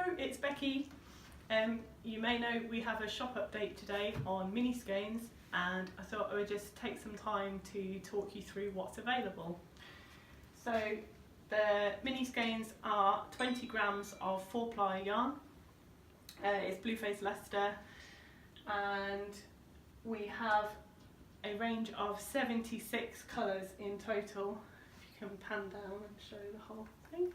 Hello, it's Becky. You may know we have a shop update today on mini skeins, and I thought I would just take some time to talk you through what's available. So the mini skeins are 20 grams of 4-ply yarn. It's Blue Face Leicester, and we have a range of 76 colours in total. If you can pan down and show the whole thing.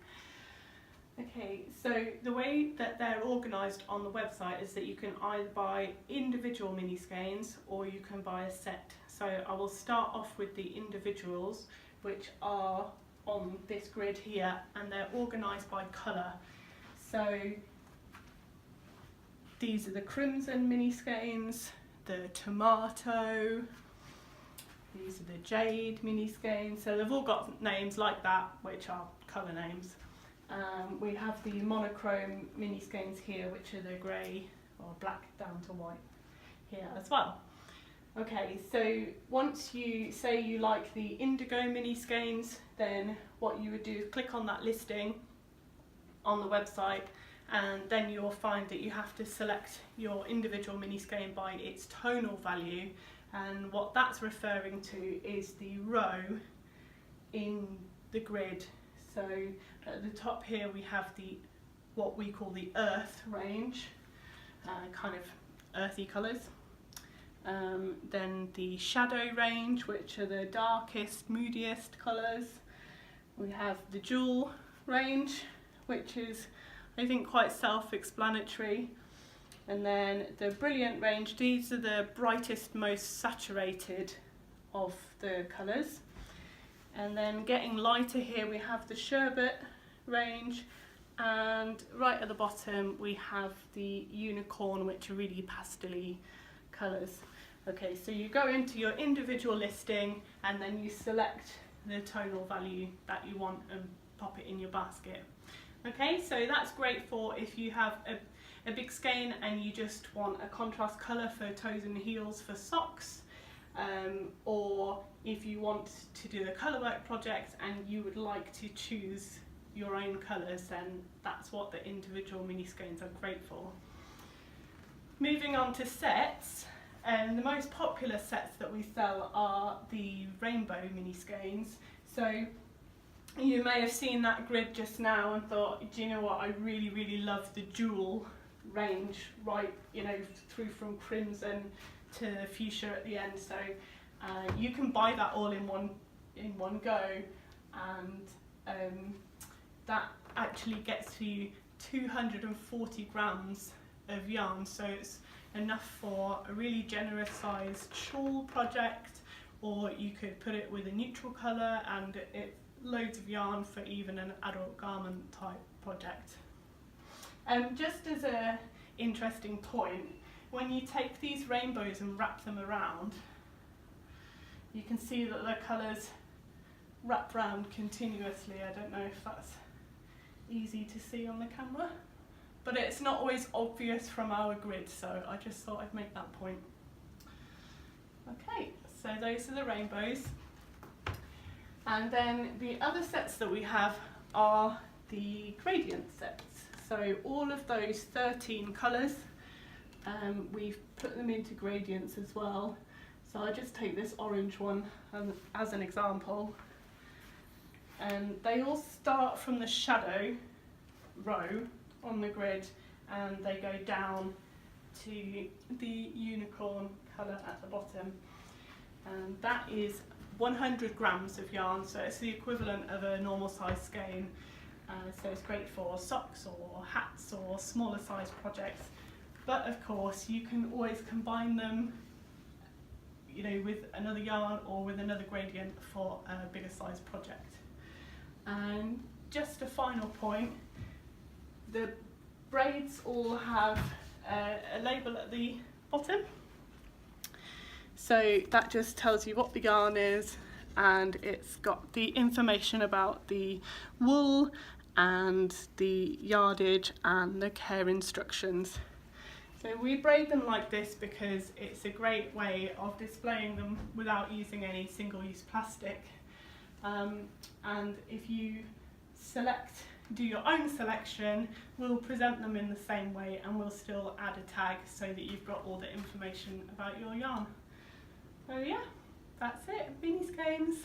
Okay, so the way that they're organised on the website is that you can either buy individual mini skeins or you can buy a set. So I will start off with the individuals, which are on this grid here, and they're organised by colour. So these are the crimson mini skeins, the tomato, these are the jade mini skeins. So they've all got names like that, which are colour names. We have the monochrome mini skeins here, which are the grey or black down to white here as well. Okay, so once you say you like the indigo mini skeins, then what you would do is click on that listing on the website, and then you'll find that you have to select your individual mini skein by its tonal value, and what that's referring to is the row in the grid. So at the top here we have what we call the earth range, kind of earthy colours. Then the shadow range, which are the darkest, moodiest colours. We have the jewel range, which is, I think, quite self-explanatory. And then the brilliant range, these are the brightest, most saturated of the colours. And then getting lighter here we have the sherbet range, and right at the bottom we have the unicorn, which are really pastel-y colours. Okay, so you go into your individual listing and then you select the tonal value that you want and pop it in your basket. Okay, so that's great for if you have a big skein and you just want a contrast colour for toes and heels for socks. Or if you want to do a colourwork project and you would like to choose your own colours, then that's what the individual mini skeins are great for. Moving on to sets, and the most popular sets that we sell are the rainbow mini skeins. So you may have seen that grid just now and thought, do you know what, I really love the jewel range, right, you know, through from crimson to fuchsia at the end. So you can buy that all in one go, and that actually gets you 240 grams of yarn, so it's enough for a really generous sized shawl project, or you could put it with a neutral colour and it's loads of yarn for even an adult garment type project. Just as an interesting point, when you take these rainbows and wrap them around, you can see that the colours wrap round continuously. I don't know if that's easy to see on the camera, but it's not always obvious from our grid, so I just thought I'd make that point. Okay, so those are the rainbows. And then the other sets that we have are the gradient sets. So all of those 13 colours, we've put them into gradients as well. So I just take this orange one as an example, and they all start from the shadow row on the grid and they go down to the unicorn colour at the bottom, and that is 100 grams of yarn, so it's the equivalent of a normal size skein. So it's great for socks or hats or smaller size projects. But of course you can always combine them, you know, with another yarn or with another gradient for a bigger size project. And just a final point, the braids all have a label at the bottom. So that just tells you what the yarn is, and it's got the information about the wool and the yardage and the care instructions. So we braid them like this because it's a great way of displaying them without using any single-use plastic. And if you select do your own selection, we'll present them in the same way and we'll still add a tag so that you've got all the information about your yarn. So yeah, that's it, mini skeins.